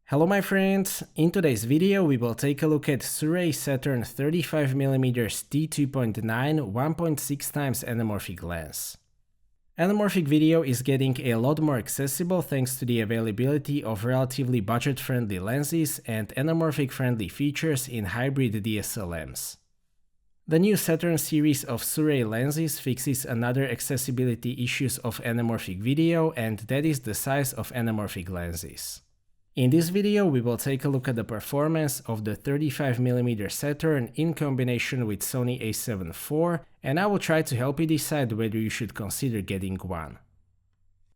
Hello my friends, in today's video we will take a look at SIRUI Saturn 35mm T2.9 1.6x anamorphic lens. Anamorphic video is getting a lot more accessible thanks to the availability of relatively budget-friendly lenses and anamorphic-friendly features in hybrid DSLMs. The new Saturn series of SIRUI lenses fixes another accessibility issues of anamorphic video, and that is the size of anamorphic lenses. In this video, we will take a look at the performance of the 35mm Saturn in combination with Sony A7IV, and I will try to help you decide whether you should consider getting one.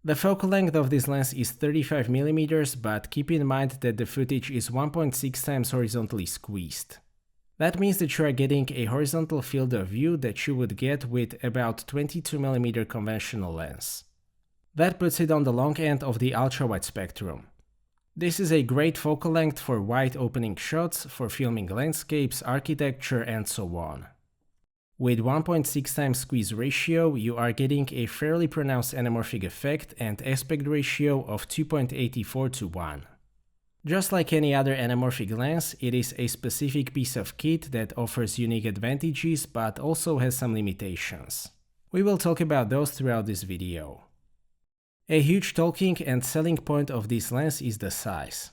The focal length of this lens is 35mm, but keep in mind that the footage is 1.6 times horizontally squeezed. That means that you are getting a horizontal field of view that you would get with about 22mm conventional lens. That puts it on the long end of the ultra-wide spectrum. This is a great focal length for wide opening shots, for filming landscapes, architecture, and so on. With 1.6 times squeeze ratio, you are getting a fairly pronounced anamorphic effect and aspect ratio of 2.84 to 1. Just like any other anamorphic lens, it is a specific piece of kit that offers unique advantages but also has some limitations. We will talk about those throughout this video. A huge talking and selling point of this lens is the size.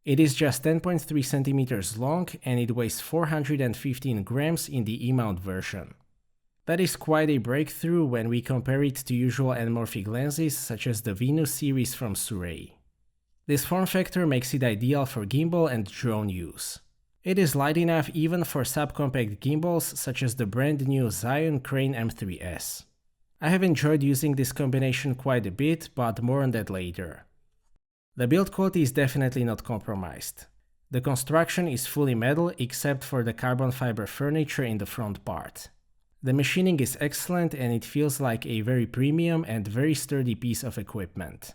It is just 10.3 cm long and it weighs 415 grams in the E-mount version. That is quite a breakthrough when we compare it to usual anamorphic lenses such as the Venus series from SIRUI. This form factor makes it ideal for gimbal and drone use. It is light enough even for subcompact gimbals such as the brand new Zion Crane M3S. I have enjoyed using this combination quite a bit, but more on that later. The build quality is definitely not compromised. The construction is fully metal except for the carbon fiber furniture in the front part. The machining is excellent and it feels like a very premium and very sturdy piece of equipment.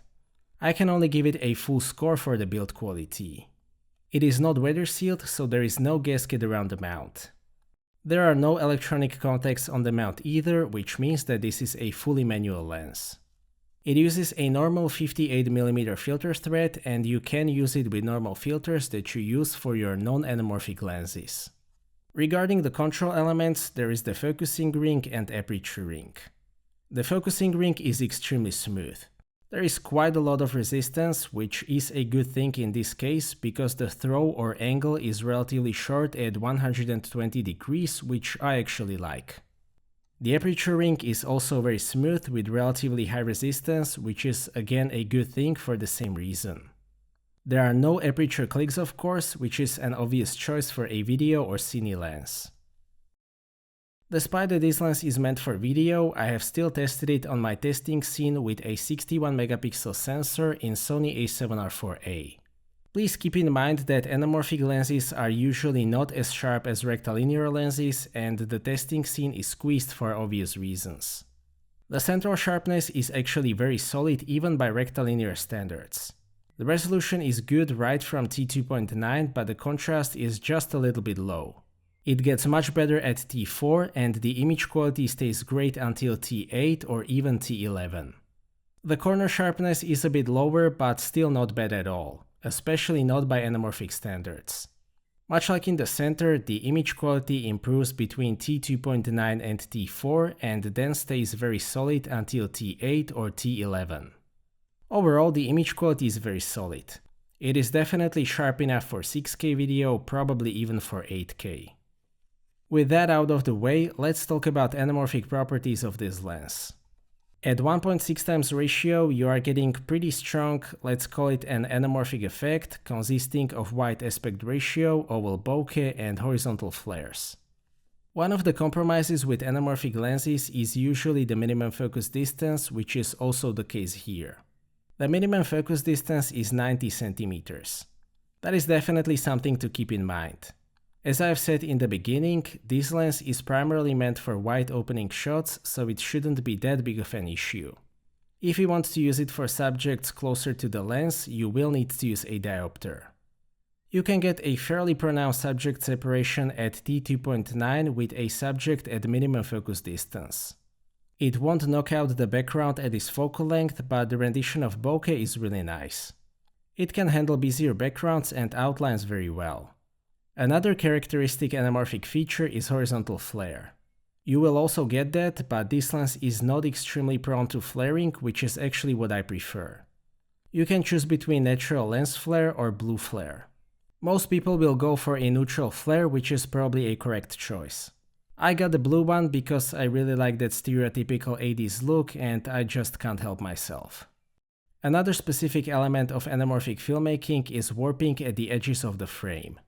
I can only give it a full score for the build quality. It is not weather sealed, so there is no gasket around the mount. There are no electronic contacts on the mount either, which means that this is a fully manual lens. It uses a normal 58mm filter thread, and you can use it with normal filters that you use for your non-anamorphic lenses. Regarding the control elements, there is the focusing ring and aperture ring. The focusing ring is extremely smooth. There is quite a lot of resistance, which is a good thing in this case because the throw or angle is relatively short at 120 degrees, which I actually like. The aperture ring is also very smooth with relatively high resistance, which is again a good thing for the same reason. There are no aperture clicks of course, which is an obvious choice for a video or cine lens. Despite that this lens is meant for video, I have still tested it on my testing scene with a 61MP sensor in Sony A7IV. Please keep in mind that anamorphic lenses are usually not as sharp as rectilinear lenses, and the testing scene is squeezed for obvious reasons. The central sharpness is actually very solid even by rectilinear standards. The resolution is good right from T2.9, but the contrast is just a little bit low. It gets much better at T4 and the image quality stays great until T8 or even T11. The corner sharpness is a bit lower but still not bad at all, especially not by anamorphic standards. Much like in the center, the image quality improves between T2.9 and T4 and then stays very solid until T8 or T11. Overall, the image quality is very solid. It is definitely sharp enough for 6K video, probably even for 8K. With that out of the way, let's talk about anamorphic properties of this lens. At 1.6 times ratio, you are getting pretty strong, let's call it an anamorphic effect, consisting of wide aspect ratio, oval bokeh, and horizontal flares. One of the compromises with anamorphic lenses is usually the minimum focus distance, which is also the case here. The minimum focus distance is 90 centimeters. That is definitely something to keep in mind. As I've said in the beginning, this lens is primarily meant for wide opening shots, so it shouldn't be that big of an issue. If you want to use it for subjects closer to the lens, you will need to use a diopter. You can get a fairly pronounced subject separation at T2.9 with a subject at minimum focus distance. It won't knock out the background at its focal length, but the rendition of bokeh is really nice. It can handle busier backgrounds and outlines very well. Another characteristic anamorphic feature is horizontal flare. You will also get that, but this lens is not extremely prone to flaring, which is actually what I prefer. You can choose between natural lens flare or blue flare. Most people will go for a neutral flare, which is probably a correct choice. I got the blue one because I really like that stereotypical 80s look and I just can't help myself. Another specific element of anamorphic filmmaking is warping at the edges of the frame.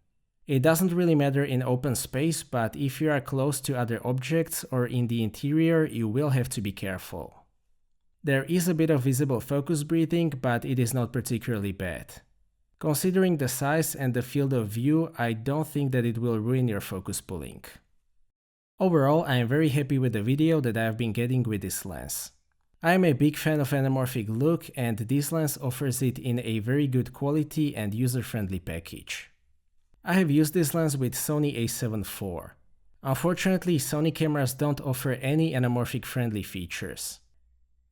It doesn't really matter in open space, but if you are close to other objects or in the interior, you will have to be careful. There is a bit of visible focus breathing, but it is not particularly bad. Considering the size and the field of view, I don't think that it will ruin your focus pulling. Overall, I am very happy with the video that I have been getting with this lens. I am a big fan of anamorphic look and this lens offers it in a very good quality and user-friendly package. I have used this lens with Sony A7IV. Unfortunately, Sony cameras don't offer any anamorphic friendly features.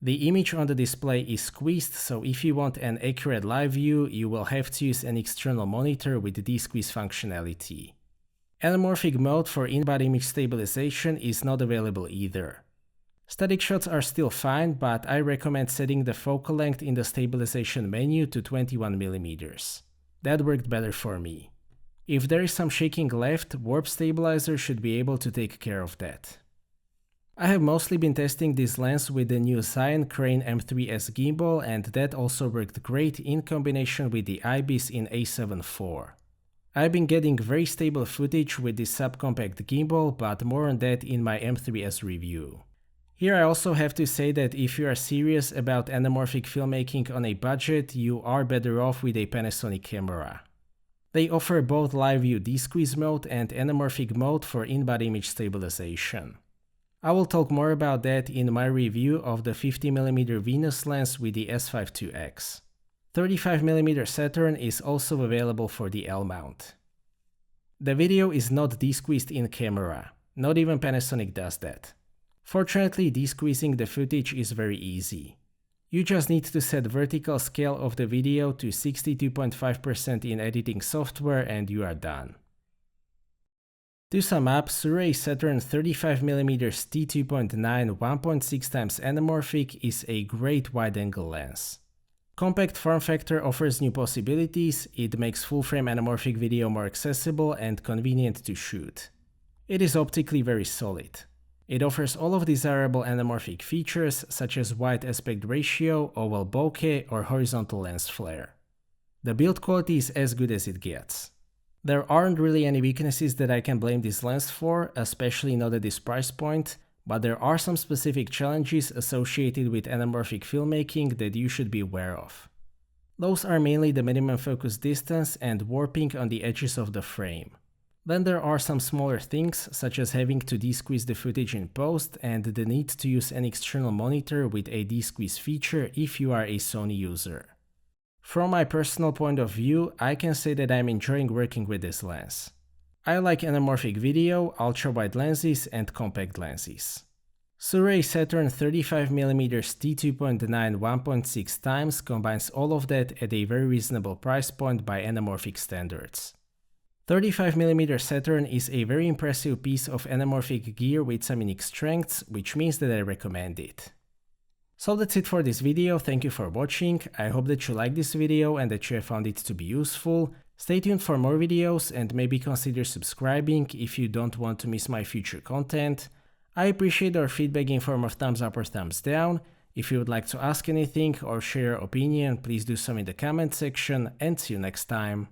The image on the display is squeezed, so if you want an accurate live view, you will have to use an external monitor with de-squeeze functionality. Anamorphic mode for in-body image stabilization is not available either. Static shots are still fine, but I recommend setting the focal length in the stabilization menu to 21mm. That worked better for me. If there is some shaking left, warp stabilizer should be able to take care of that. I have mostly been testing this lens with the new Zion Crane M3S gimbal and that also worked great in combination with the IBIS in A7IV. I've been getting very stable footage with this subcompact gimbal, but more on that in my M3S review. Here I also have to say that if you are serious about anamorphic filmmaking on a budget, you are better off with a Panasonic camera. They offer both live view de-squeeze mode and anamorphic mode for in-body image stabilization. I will talk more about that in my review of the 50mm Venus lens with the S5IIX. 35mm Saturn is also available for the L mount. The video is not de-squeezed in camera, not even Panasonic does that. Fortunately, de-squeezing the footage is very easy. You just need to set vertical scale of the video to 62.5% in editing software and you are done. To sum up, SIRUI Saturn 35mm T2.9 1.6x Anamorphic is a great wide-angle lens. Compact form factor offers new possibilities, it makes full-frame anamorphic video more accessible and convenient to shoot. It is optically very solid. It offers all of desirable anamorphic features such as wide aspect ratio, oval bokeh or horizontal lens flare. The build quality is as good as it gets. There aren't really any weaknesses that I can blame this lens for, especially not at this price point, but there are some specific challenges associated with anamorphic filmmaking that you should be aware of. Those are mainly the minimum focus distance and warping on the edges of the frame. Then there are some smaller things, such as having to de-squeeze the footage in post and the need to use an external monitor with a de-squeeze feature if you are a Sony user. From my personal point of view, I can say that I'm enjoying working with this lens. I like anamorphic video, ultra-wide lenses and compact lenses. SIRUI Saturn 35mm T2.9 1.6x combines all of that at a very reasonable price point by anamorphic standards. 35mm Saturn is a very impressive piece of anamorphic gear with some unique strengths, which means that I recommend it. So that's it for this video, thank you for watching, I hope that you liked this video and that you have found it to be useful. Stay tuned for more videos and maybe consider subscribing if you don't want to miss my future content. I appreciate your feedback in form of thumbs up or thumbs down. If you would like to ask anything or share your opinion, please do so in the comment section and see you next time.